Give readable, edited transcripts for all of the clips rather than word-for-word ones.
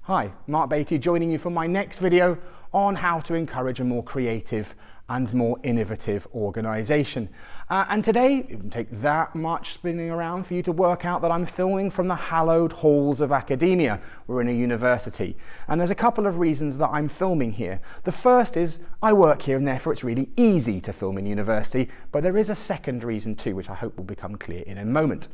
Hi, Mark Beatty joining you for my next video on how to encourage a more creative and more innovative organisation. And today, it won't take that much spinning around for you to work out that I'm filming from the hallowed halls of academia. We're in a university. And there's a couple of reasons that I'm filming here. The first is I work here and therefore it's really easy to film in university, but there is a second reason too, which I hope will become clear in a moment.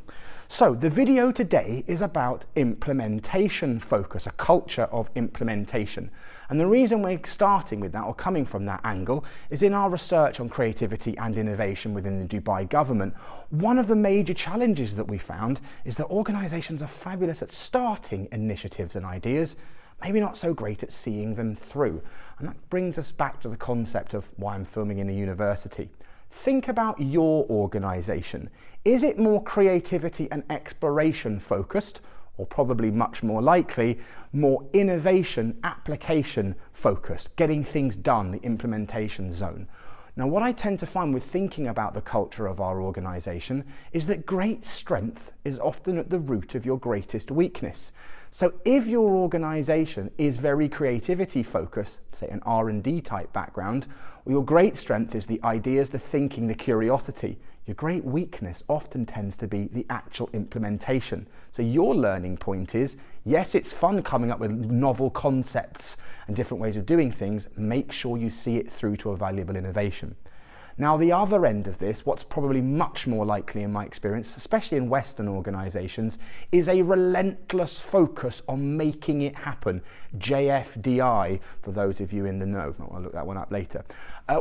So the video today is about implementation focus, a culture of implementation. And the reason we're starting with that, or coming from that angle, is in our research on creativity and innovation within the Dubai government. One of the major challenges that we found is that organisations are fabulous at starting initiatives and ideas, maybe not so great at seeing them through. And that brings us back to the concept of why I'm filming in a university. Think about your organisation. Is it more creativity and exploration focused, or probably much more likely, more innovation, application focused, getting things done, the implementation zone? Now, what I tend to find with thinking about the culture of our organisation is that great strength is often at the root of your greatest weakness. So if your organisation is very creativity focused, say an R&D type background, well, your great strength is the ideas, the thinking, the curiosity. Your great weakness often tends to be the actual implementation. So your learning point is, yes, it's fun coming up with novel concepts and different ways of doing things. Make sure you see it through to a valuable innovation. Now, the other end of this, what's probably much more likely in my experience, especially in Western organisations, is a relentless focus on making it happen. JFDI, for those of you in the know, I'll look that one up later,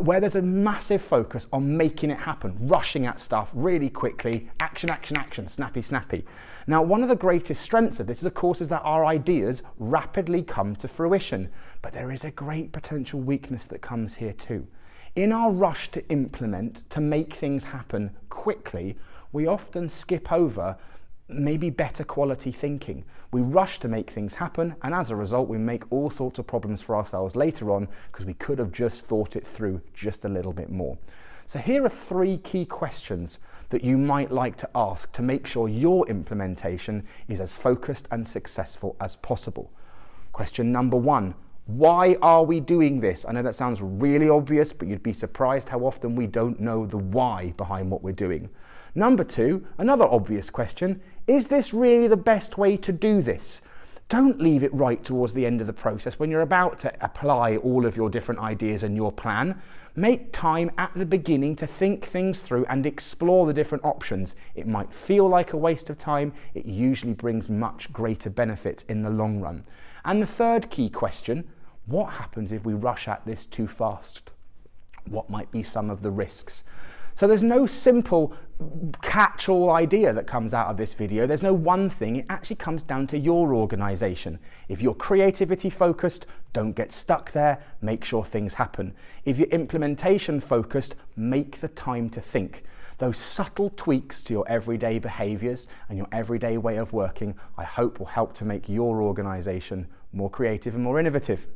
where there's a massive focus on making it happen, rushing at stuff really quickly, action, action, action, snappy, snappy. Now, one of the greatest strengths of this, of course, is that our ideas rapidly come to fruition, but there is a great potential weakness that comes here too. In our rush to implement, to make things happen quickly, we often skip over maybe better quality thinking. We rush to make things happen, and as a result, we make all sorts of problems for ourselves later on because we could have just thought it through just a little bit more. So here are 3 key questions that you might like to ask to make sure your implementation is as focused and successful as possible. Question number 1. Why are we doing this? I know that sounds really obvious, but you'd be surprised how often we don't know the why behind what we're doing. Number 2, another obvious question, is this really the best way to do this? Don't leave it right towards the end of the process when you're about to apply all of your different ideas and your plan. Make time at the beginning to think things through and explore the different options. It might feel like a waste of time. It usually brings much greater benefits in the long run. And the third key question, what happens if we rush at this too fast? What might be some of the risks? So there's no simple catch-all idea that comes out of this video. There's no one thing. It actually comes down to your organisation. If you're creativity focused, don't get stuck there. Make sure things happen. If you're implementation focused, make the time to think. Those subtle tweaks to your everyday behaviours and your everyday way of working, I hope will help to make your organisation more creative and more innovative.